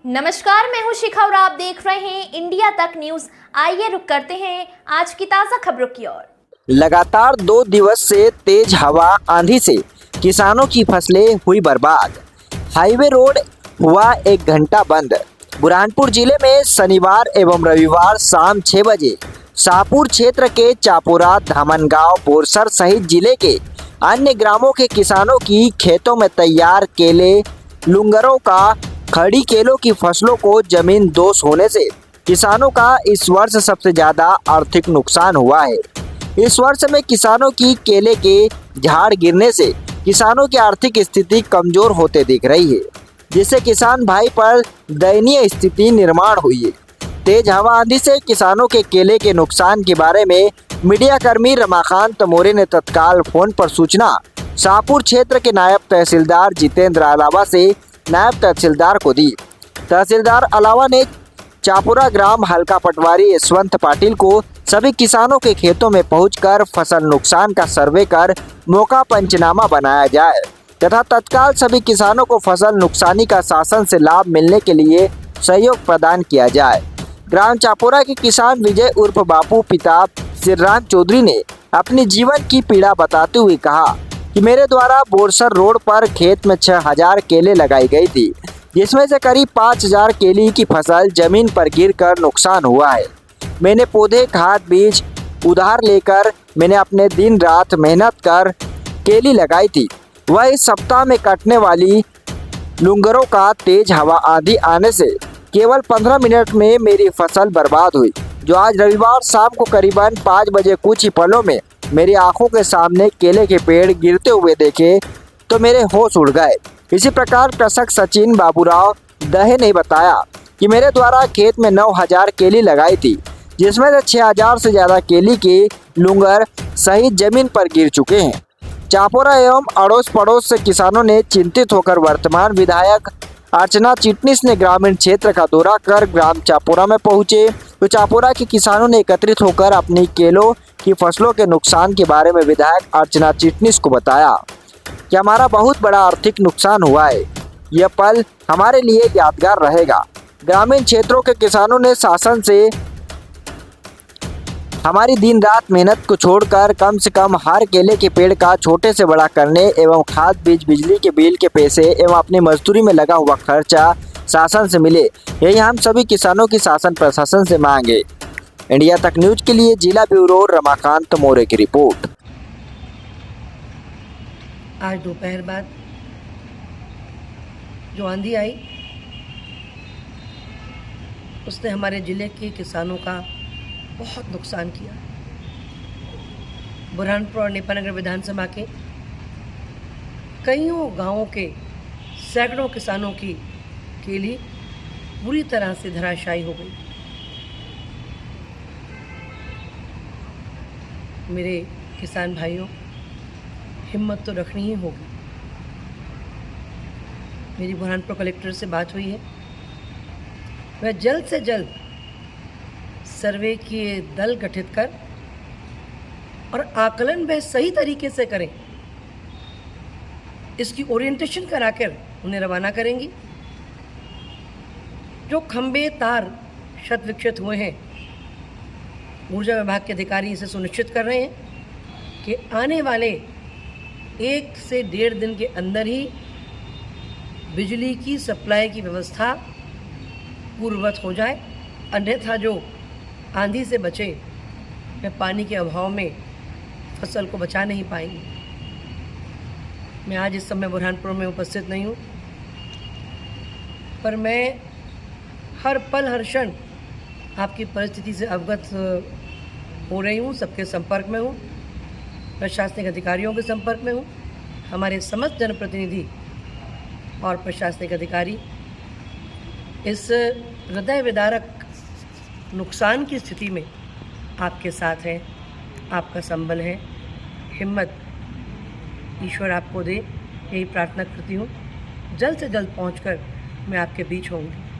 नमस्कार, मैं हूं शिखा और आप देख रहे हैं इंडिया तक न्यूज। आइए रुक करते हैं आज की ताजा खबरों की ओर। लगातार 2 दिवस से तेज हवा आंधी से किसानों की फसलें हुई बर्बाद। हाईवे रोड हुआ 1 घंटा बंद। बुरहानपुर जिले में शनिवार एवं रविवार शाम 6 बजे शाहपुर क्षेत्र के चापुरा, धामनगांव, बोरसर सहित जिले के अन्य ग्रामों के किसानों की खेतों में तैयार केले, लुंगरों का खड़ी केलों की फसलों को जमीन दोष होने से किसानों का इस वर्ष सबसे ज्यादा आर्थिक नुकसान हुआ है। इस वर्ष में किसानों की केले के झाड़ गिरने से किसानों की आर्थिक स्थिति कमजोर होते दिख रही है, जिससे किसान भाई पर दयनीय स्थिति निर्माण हुई है। तेज हवा आंधी से किसानों के केले के नुकसान के बारे में मीडिया कर्मी रमाकांत मोरे ने तत्काल फोन पर सूचना शाहपुर क्षेत्र के नायब तहसीलदार जितेंद्र अलावा से नायब तहसीलदार को दी। तहसीलदार अलावा ने चापुरा ग्राम हल्का पटवारी यशवंत पाटिल को सभी किसानों के खेतों में पहुंचकर फसल नुकसान का सर्वे कर मौका पंचनामा बनाया जाए तथा तत्काल सभी किसानों को फसल नुकसानी का शासन से लाभ मिलने के लिए सहयोग प्रदान किया जाए। ग्राम चापुरा के किसान विजय उर्फ बापू पिता सिरराज चौधरी ने अपनी जीवन की पीड़ा बताते हुए कहा कि मेरे द्वारा बोरसर रोड पर खेत में 6000 केले लगाई गई थी, जिसमें से करीब 5000 केले की फसल जमीन पर गिरकर नुकसान हुआ है। मैंने पौधे, खाद, बीज उधार लेकर मैंने अपने दिन रात मेहनत कर केली लगाई थी। वह इस सप्ताह में कटने वाली लुंगरों का तेज हवा आंधी आने से केवल 15 मिनट में मेरी फसल बर्बाद हुई, जो आज रविवार शाम को करीबन 5 बजे कुछ ही पलों में मेरी आंखों के सामने केले के पेड़ गिरते हुए देखे तो मेरे होश उड़ गए। इसी प्रकार कृषक सचिन बाबूराव दहे ने बताया कि मेरे द्वारा खेत में 9000 केली लगाई थी, जिसमें से 6000 से ज्यादा केली के लुंगर सहित जमीन पर गिर चुके हैं। चापुरा एवं अड़ोस पड़ोस से किसानों ने चिंतित होकर वर्तमान विधायक अर्चना चिटनीस ने ग्रामीण क्षेत्र का दौरा कर ग्राम चापुरा में पहुंचे तो चापुरा के किसानों ने एकत्रित होकर अपनी केलों की फसलों के नुकसान के बारे में विधायक अर्चना चिटनीस को बताया कि हमारा बहुत बड़ा आर्थिक नुकसान हुआ है। यह पल हमारे लिए यादगार रहेगा। ग्रामीण क्षेत्रों के किसानों ने शासन से हमारी दिन रात मेहनत को छोड़कर कम से कम हर केले के पेड़ का छोटे से बड़ा करने एवं खाद, बीज, बिजली के बिल के पैसे एवं अपनी मजदूरी में लगा हुआ खर्चा शासन से मिले। यही हम सभी किसानों की शासन प्रशासन से मांगे। इंडिया तक न्यूज के लिए जिला ब्यूरो रमाकांत मोरे की रिपोर्ट। आज दोपहर बाद जो आंधी आई उसने हमारे ज़िले के किसानों का बहुत नुकसान किया। बुरहानपुर और नेपानगर विधानसभा के कईयों गांवों के सैकड़ों किसानों की केली बुरी तरह से धराशायी हो गई। मेरे किसान भाइयों, हिम्मत तो रखनी ही होगी। मेरी बुरहानपुर कलेक्टर से बात हुई है, वह जल्द से जल्द सर्वे किए दल गठित कर और आकलन वह सही तरीके से करें, इसकी ओरिएंटेशन कराकर उन्हें रवाना करेंगी। जो खंबे तार क्षत विक्षत हुए हैं, ऊर्जा विभाग के अधिकारी इसे सुनिश्चित कर रहे हैं कि आने वाले 1 से 1.5 दिन के अंदर ही बिजली की सप्लाई की व्यवस्था पूर्ववत हो जाए। अन्यथा जो आंधी से बचे वे पानी के अभाव में फसल को बचा नहीं पाएंगे। मैं आज इस समय बुरहानपुर में उपस्थित नहीं हूँ, पर मैं हर पल हर क्षण आपकी परिस्थिति से अवगत हो रही हूँ, सबके संपर्क में हूँ, प्रशासनिक अधिकारियों के संपर्क में हूँ। हमारे समस्त जनप्रतिनिधि और प्रशासनिक अधिकारी इस हृदय विदारक नुकसान की स्थिति में आपके साथ हैं, आपका संबल है। हिम्मत ईश्वर आपको दे, यही प्रार्थना करती हूँ। जल्द से जल्द पहुँचकर मैं आपके बीच होंगी।